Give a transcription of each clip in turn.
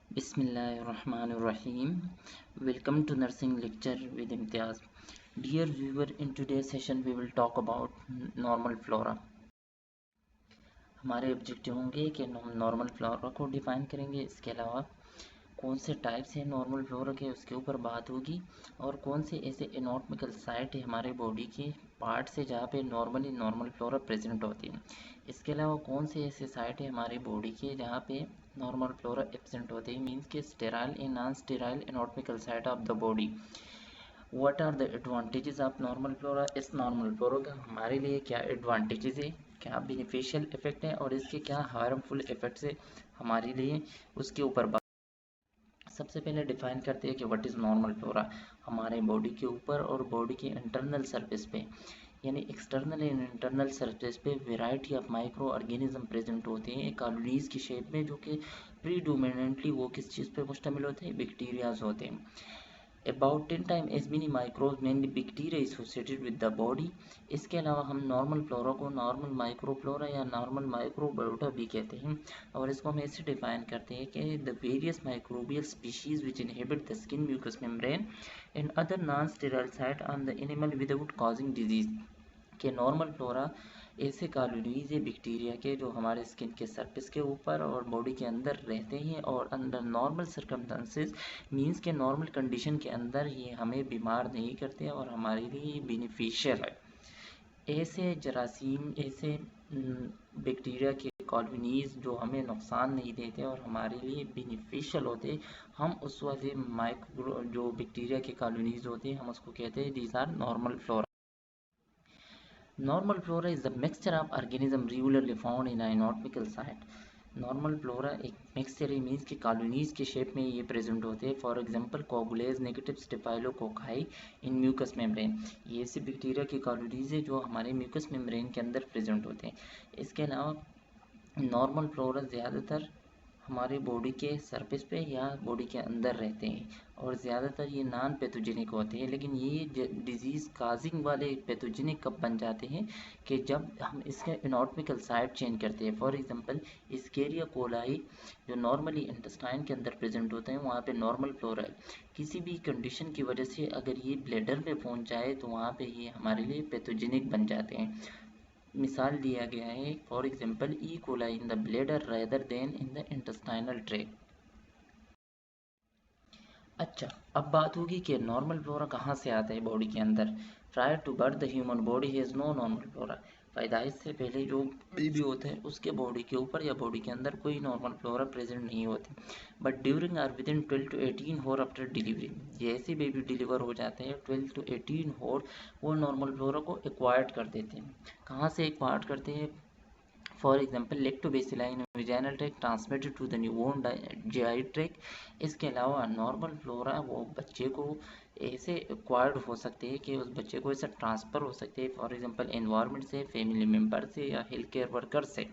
Bismillahirrahmanirrahim. Welcome to Nursing Lecture with Imtiaz. Dear viewer, in today's session we will talk about normal flora. हमारे objective होंगे कि हम normal flora को define करेंगे, इसके अलावा कौन से टाइप्स हैं नॉर्मल फ्लोरा के उसके ऊपर बात होगी, और कौन से ऐसे एनाटॉमिकल साइट है हमारे बॉडी के पार्ट से जहाँ पे नॉर्मली नॉर्मल फ्लोरा प्रेजेंट होती है। इसके अलावा कौन से ऐसे साइट है हमारे बॉडी के जहाँ पे नॉर्मल फ्लोरा एब्सेंट होते हैं, मीन्स के sterile and non sterile anatomical site of the body. What are the advantages of normal flora? इस नॉर्मल फ्लोरा का हमारे लिए क्या एडवांटेजेस है, क्या बेनिफिशियल इफेक्ट है और इसके क्या हार्मफुल इफेक्ट्स है हमारे लिए, उसके ऊपर सबसे पहले डिफाइन करते हैं कि व्हाट इज़ नॉर्मल फ्लोरा। हमारे बॉडी के ऊपर और बॉडी के इंटरनल सरफेस पे, यानी एक्सटर्नल एंड इंटरनल सरफेस पे variety of micro organism present होते हैं कॉलोनीज की शेप में, जो कि प्रीडोमिनेंटली वो किस चीज़ पे मुश्तमिल होते हैं, बैक्टीरियाज होते हैं। About 10 times as many microbes, mainly bacteria, associated with the body। इसके अलावा हम नॉर्मल फ्लोरा को नॉर्मल माइक्रोफ्लोरा या नॉर्मल माइक्रोबायोटा भी कहते हैं, और इसको हम ऐसे डिफाइन करते हैं कि the various microbial species which inhabit the skin mucous membrane and other non sterile site on the animal without causing disease. के नॉर्मल फ्लोरा ऐसे कॉलोनीज है बैक्टीरिया के जो हमारे स्किन के सरफेस के ऊपर और बॉडी के अंदर रहते हैं, और अंडर नॉर्मल सर्कमस्टांसेस, मींस के नॉर्मल कंडीशन के अंदर ये हमें बीमार नहीं करते और हमारे लिए बेनिफिशियल है। ऐसे जरासीम, ऐसे बैक्टीरिया के कॉलोनीज जो हमें नुकसान नहीं देते और हमारे लिए बेनिफिशियल होते, हम उस वाले माइक्रो जो बैक्टीरिया के कॉलोनीज होते हैं हम उसको कहते हैं these are normal flora. Normal flora is the mixture of organisms regularly found in an anatomical site। Normal flora एक मिक्सचर है, मीन्स की कॉलोनीज के शेप में ये प्रेजेंट होते हैं। For example coagulase negative staphylococci in mucous membrane, ये ऐसे बैक्टीरिया की कॉलोनीज है जो हमारे म्यूकस मेम्ब्रेन के अंदर प्रेजेंट होते हैं। इसके अलावा नॉर्मल फ्लोरा ज़्यादातर हमारे बॉडी के सरफेस पे या बॉडी के अंदर रहते हैं, और ज़्यादातर ये नॉन पैथोजेनिक होते हैं। लेकिन ये डिजीज़ काजिंग वाले पैथोजेनिक कब बन जाते हैं कि जब हम इसका एनाटॉमिकल साइट चेंज करते हैं। फॉर एग्जांपल इस्केरिया कोलाई जो नॉर्मली इंटेस्टाइन के अंदर प्रेजेंट होते हैं, वहाँ पे नॉर्मल फ्लोरा है। किसी भी कंडीशन की वजह से अगर ये ब्लैडर में पहुँच जाए तो वहाँ पे ये हमारे लिए पैथोजेनिक बन जाते हैं। मिसाल दिया गया है, for example E coli in the bladder rather then in the intestinal tract. अच्छा, अब बात होगी कि नॉर्मल फ्लोरा कहाँ से आता है बॉडी के अंदर। Prior to birth the human body has no normal flora. पैदाइश से पहले जो बेबी होता है उसके बॉडी के ऊपर या बॉडी के अंदर कोई नॉर्मल फ्लोरा प्रेजेंट नहीं होती, but during or within 12 to 18 hour after delivery, जैसे बेबी डिलीवर हो जाते हैं 12 to 18 होर वो नॉर्मल फ्लोरा को एक्वायर्ड कर देते हैं। कहाँ से एक्वायर्ड करते हैं? For example lactobacilli vaginal tract transmitted to the newborn GI tract. इसके अलावा नॉर्मल फ्लोरा वो बच्चे को ऐसे एक्वायर्ड हो सकते हैं कि उस बच्चे को ऐसा ट्रांसफ़र हो सकते हैं, फॉर एग्जांपल एनवायरनमेंट से, फैमिली मेम्बर से या हेल्थ केयर वर्कर से।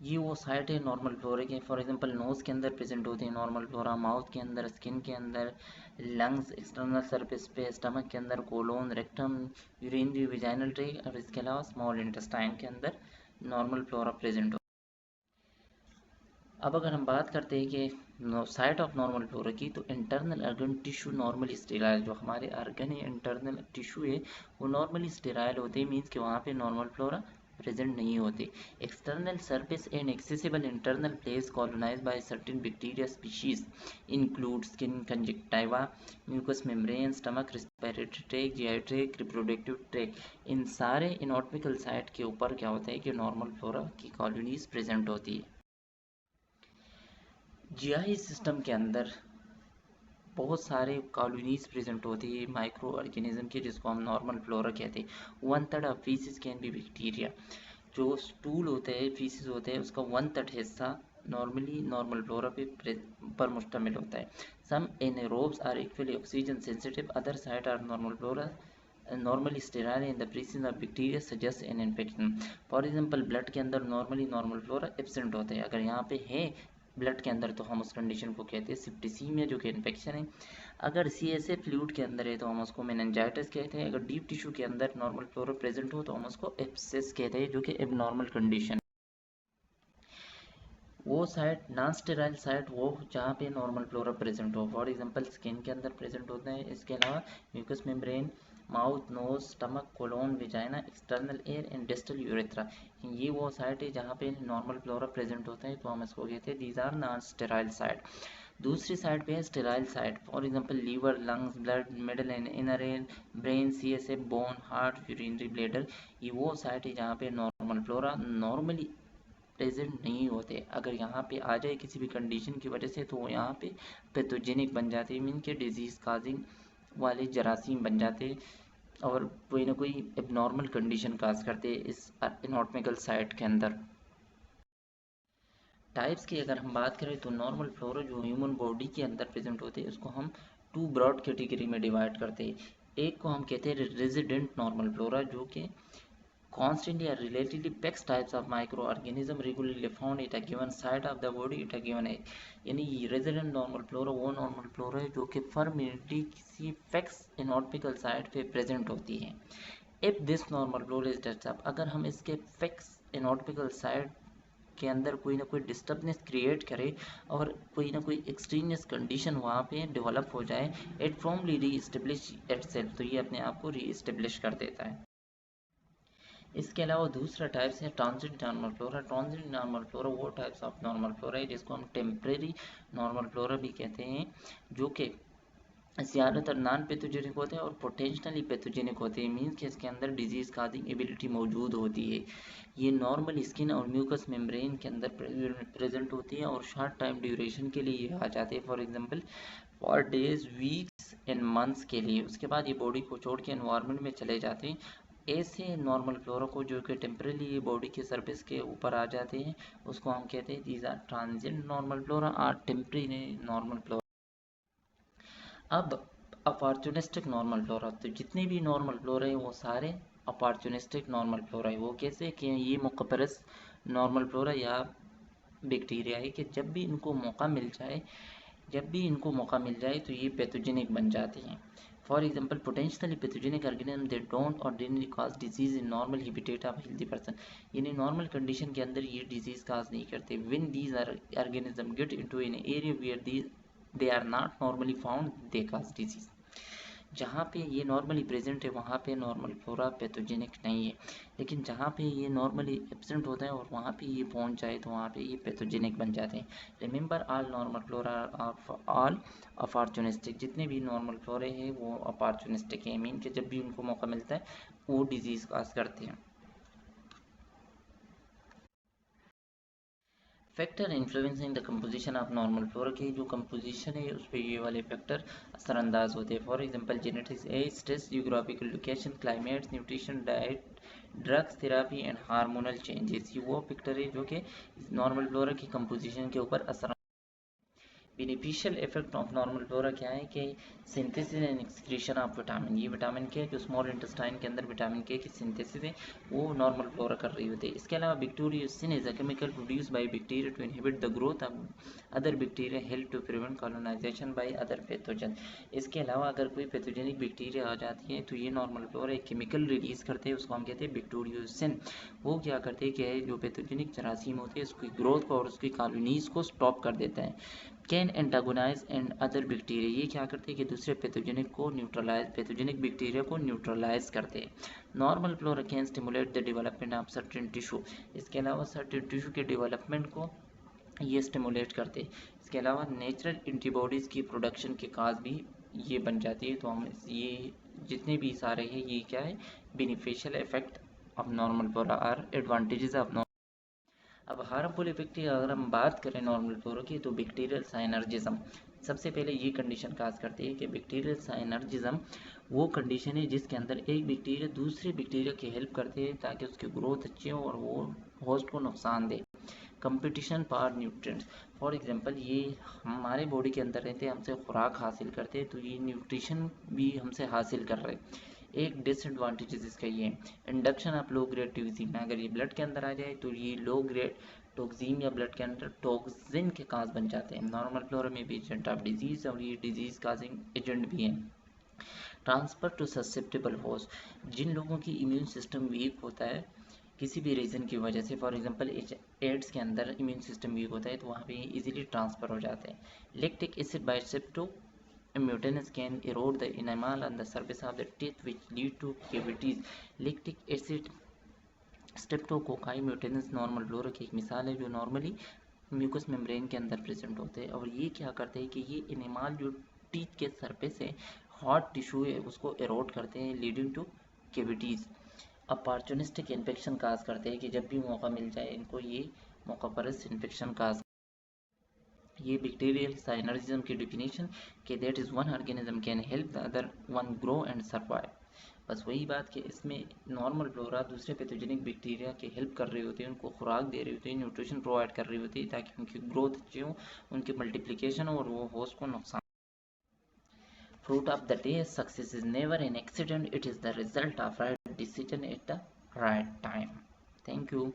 ये वो साइट है नॉर्मल फ्लोरा के। फॉर एग्जांपल नोज़ के अंदर प्रेजेंट होते हैं नॉर्मल फ्लोरा, माउथ के अंदर, स्किन के अंदर, लंग्स, एक्सटर्नल सरफेस पे, स्टमक के अंदर, colon, rectum, urinary vaginal tract, और इसके अलावा स्मॉल इंटेस्टाइन के अंदर नॉर्मल फ्लोरा प्रेजेंट हो। अब अगर हम बात करते हैं कि साइट ऑफ नॉर्मल फ्लोरा की, तो internal organ tissue normally sterile, जो हमारे ऑर्गन है इंटरनल टिश्यू है वो नॉर्मली स्टेराइल होते हैं, मीन्स कि वहाँ पे नॉर्मल फ्लोरा प्रेजेंट नहीं होते। External surface and accessible internal place colonize by certain bacteria species include skin, conjunctiva, mucous membrane, stomach, respiratory tract, GI tract, reproductive tract. इन सारे एनाटॉमिकल साइट के ऊपर क्या होता है कि नॉर्मल फ्लोरा की कॉलोनीज प्रेजेंट होती है। जीआई सिस्टम के अंदर बहुत सारे कॉलोनीज प्रेजेंट होती है माइक्रो ऑर्गेनिज्म के, जिसको हम नॉर्मल फ्लोरा कहते हैं। 1/3 of faeces can be bacteria. जो स्टूल होते हैं, फीसिस होते हैं, उसका 1/3 हिस्सा नॉर्मली नॉर्मल फ्लोरा पर मुश्तमिल होता है। Some anaerobes are equally oxygen sensitive, other site are normal flora normally sterile in the presence of bacteria suggest an infection. For example blood के अंदर नॉर्मली नॉर्मल फ्लोरा एब्सेंट होता है, अगर यहाँ पे है ब्लड के अंदर तो हम उस कंडीशन को कहते हैं सिप्टिसीमिया, जो कि इन्फेक्शन है। अगर CSF फ्लूइड के अंदर है तो हम उसको मेनिंजाइटिस कहते हैं। अगर डीप टिश्यू के अंदर नॉर्मल फ्लोरा प्रेजेंट हो तो हम उसको एब्सेस कहते हैं, जो कि एबनॉर्मल कंडीशन। वो साइट नॉन स्टेराइल साइट वो जहाँ पे नॉर्मल फ्लोरा प्रेजेंट हो, फॉर एग्जांपल स्किन के अंदर प्रेजेंट होता है। इसके अलावा mucous membrane, mouth, nose, stomach, colon, vagina, external ear and distal urethra, ये वो साइट है जहाँ पे नॉर्मल फ्लोरा प्रेजेंट होता है, तो हम इसको कहते हैं these are non sterile site. दूसरी साइड पे है sterile site, for example liver, lungs, blood, middle and inner ear, brain, CSF, bone, heart, urinary bladder, ये वो साइट है जहाँ पे नॉर्मल फ्लोरा नॉर्मली प्रेजेंट नहीं होते। अगर यहाँ पे आ जाए किसी भी कंडीशन की वजह से तो वो यहाँ पे पैथोजेनिक बन जाते हैं, मीन के डिजीज काजिंग वाले जरासीम बन जाते हैं और कोई ना कोई एबनॉर्मल कंडीशन काज करते हैं इस एनाटॉमिकल साइट के अंदर। टाइप्स की अगर हम बात करें तो नॉर्मल फ्लोरा जो ह्यूमन बॉडी के अंदर प्रेजेंट होते हैं उसको हम टू ब्रॉड कैटेगरी में डिवाइड करते हैं। एक को हम कहते हैं रेजिडेंट नॉर्मल फ्लोरा, जो कि constantly or relatively fixed types of microorganism regularly found at a given site of the body at a given age। यानी रेजिडेंट नॉर्मल फ्लोरा वो नॉर्मल फ्लोरा है जो कि परमानेंटली किसी फिक्स एनाटॉमिकल साइट पे present होती है। If this normal flora is disturb, अगर हम इसके फिक्स एनाटॉमिकल साइट के अंदर कोई ना कोई डिस्टर्बनेस क्रिएट करे और कोई ना कोई एक्सट्रीनियस कंडीशन वहाँ पे डेवलप हो जाए, इट फॉर्मली री इस्टेब्लिश इटसेल्फ, तो ये अपने आप को री इस्टेब्लिश कर देता है। इसके अलावा दूसरा टाइप्स है transit normal flora. Transit normal flora वो टाइप्स ऑफ नॉर्मल फ्लोरा है जिसको हम टेम्परेरी नॉर्मल फ्लोरा भी कहते हैं, जो कि ज़्यादातर नॉन पैथोजेनिक होते हैं और पोटेंशियली पैथोजेनिक होते हैं, मीन्स कि इसके अंदर डिजीज़ काजिंग एबिलिटी मौजूद होती है। ये नॉर्मल स्किन और म्यूकस मेम्ब्रेन के अंदर प्रेजेंट होती है और शॉर्ट टाइम ड्यूरेशन के लिए ये आ जाते हैं, for example for days, weeks and months के लिए। उसके बाद ये बॉडी को छोड़ के एनवायरनमेंट में चले जाते हैं। ऐसे नॉर्मल फ्लोरा को जो कि टेम्परेली बॉडी के सरफेस के ऊपर आ जाते हैं उसको हम कहते हैं these are transient normal flora और टेम्परेरी नॉर्मल फ्लोरा। अब अपॉर्चुनिस्टिक नॉर्मल फ्लोरा, तो जितने भी नॉर्मल फ्लोरा है वो सारे अपॉर्चुनिस्टिक नॉर्मल फ्लोरा है। वो कैसे कि ये मुकप्परस नॉर्मल फ्लोरा या बैक्टीरिया है कि जब भी इनको मौका मिल जाए तो ये पैथोजेनिक बन जाते हैं। For example potentially pathogenic organism they don't ordinary cause disease in normal habitat of healthy person, यानी नॉर्मल कंडीशन के अंदर ये डिजीज काज नहीं करते। When these organism get into an area where they are not normally found they cause disease. जहाँ पे ये normally present है वहाँ पे नॉर्मल फ्लोरा पैथोजेनिक नहीं है, लेकिन जहाँ पे ये नॉर्मली एब्सेंट होता है और वहाँ पे ये पहुँच जाए तो वहाँ पे ये पैथोजेनिक बन जाते हैं। Remember all normal flora all opportunistic, जितने भी नॉर्मल फ्लोरे हैं वो अपॉर्चुनिस्टिक है, मीन कि जब भी उनको मौका मिलता है वो डिजीज़ काज करते हैं। Factor influencing the composition of normal flora की जो कंपोजिशन है उस पर ये वाले फैक्टर असरअंदाज होते हैं। For example genetics, age, stress, geographical location, climate, nutrition, diet, drugs, therapy and hormonal changes, ये वो फैक्टर है जो कि नॉर्मल फ्लोरा की कंपोजिशन के ऊपर असर। Beneficial effect of normal flora क्या है कि synthesis and excretion of vitamin, ये विटामिन के जो स्मॉल इंटेस्टाइन के अंदर विटामिन के की सिंथेसिस है वो नॉर्मल फ्लोरा कर रही होती है। इसके अलावा bacteriocin is a chemical produce by bacteria to inhibit the growth of other bacteria, help to prevent colonisation by other pathogen. इसके अलावा अगर कोई पैथोजेनिक बैक्टीरिया आ जाती है तो ये नॉर्मल फ्लोरा एक केमिकल रिलीज करते हैं, उसको हम कहते हैं बैक्टीरियोसिन। वो क्या करते हैं कि जो पैथोजेनिक जरासीम होते हैं उसकी ग्रोथ को और उसकी कॉलोनीज को स्टॉप कर देता है। Can antagonise and other bacteria, ये क्या करते हैं कि दूसरे पैथोजेनिक बैक्टीरिया को न्यूट्रलाइज करते हैं। Normal flora can stimulate the development of certain tissue, इसके अलावा सर्टेन टिश्यू के डेवलपमेंट को ये स्टिमुलेट करते हैं। इसके अलावा नेचुरल एंटीबॉडीज़ की प्रोडक्शन के काज भी ये बन जाती है। तो हम ये जितने भी सारे हैं ये क्या है beneficial effect of normal flora और एडवांटेजेस ऑफ। अब हार्मफुल इफेक्ट की अगर हम बात करें नॉर्मल फ्लोरा की तो बैक्टीरियल साइनर्जिज्म सबसे पहले ये कंडीशन काज करती है कि बैक्टीरियल साइनर्जिज्म वो कंडीशन है जिसके अंदर एक बैक्टीरिया दूसरे बैक्टीरिया की हेल्प करते हैं ताकि उसकी ग्रोथ अच्छी हो और वो होस्ट को नुकसान दे। Competition for nutrients, for example ये हमारे बॉडी के अंदर रहते हैं, हमसे खुराक हासिल करते हैं तो ये न्यूट्रिशन भी हमसे हासिल कर रहे हैं। एक डिसएडवांटेज इसका ये है induction of low grade toxin, अगर ये ब्लड के अंदर आ जाए तो ये लो ग्रेड टॉक्सिन या ब्लड के अंदर टॉक्सिन के काज बन जाते हैं। नॉर्मल फ्लोरा में भी एजेंट ऑफ डिजीज और ये डिजीज काजिंग एजेंट भी हैं। ट्रांसफर टू ससेप्टेबल होस्ट, जिन लोगों की इम्यून सिस्टम वीक होता है किसी भी रीज़न की वजह से, फॉर एग्जांपल एड्स के अंदर इम्यून सिस्टम वीक होता है तो वहाँ पे इजीली ट्रांसफ़र हो जाते हैं। Lactic acid by mutinous can erode the enamel on the surface of the teeth which lead to cavities. lactic acid streptococci mutans normal flora की एक मिसाल है जो नॉर्मली म्यूकस मेम्ब्रेन के अंदर प्रेजेंट होते हैं, और ये क्या करते हैं कि ये एनिमल जो टीथ के सरफेस है, हार्ड टिश्यू है, उसको एरोड करते हैं, leading to cavities. Opportunistic infection cause करते हैं कि जब भी मौका मिल जाए इनको ये मौका परस्त इन्फेक्शन काज। ये बैक्टीरियल साइनर्जिज्म की डेफिनेशन कि that is one organism can help the other one grow and survive. बस वही बात कि इसमें नॉर्मल फ्लोरा दूसरे पैथोजेनिक बैक्टीरिया की हेल्प कर रही होती है, उनको खुराक दे रही होती है, न्यूट्रिशन प्रोवाइड कर रही होती है ताकि उनकी ग्रोथ अच्छी हो, उनकी मल्टीप्लिकेशन हो और वो होस्ट को नुकसान। Fruit of the day: success is never an accident, it is the result of right decision at the right time. Thank you.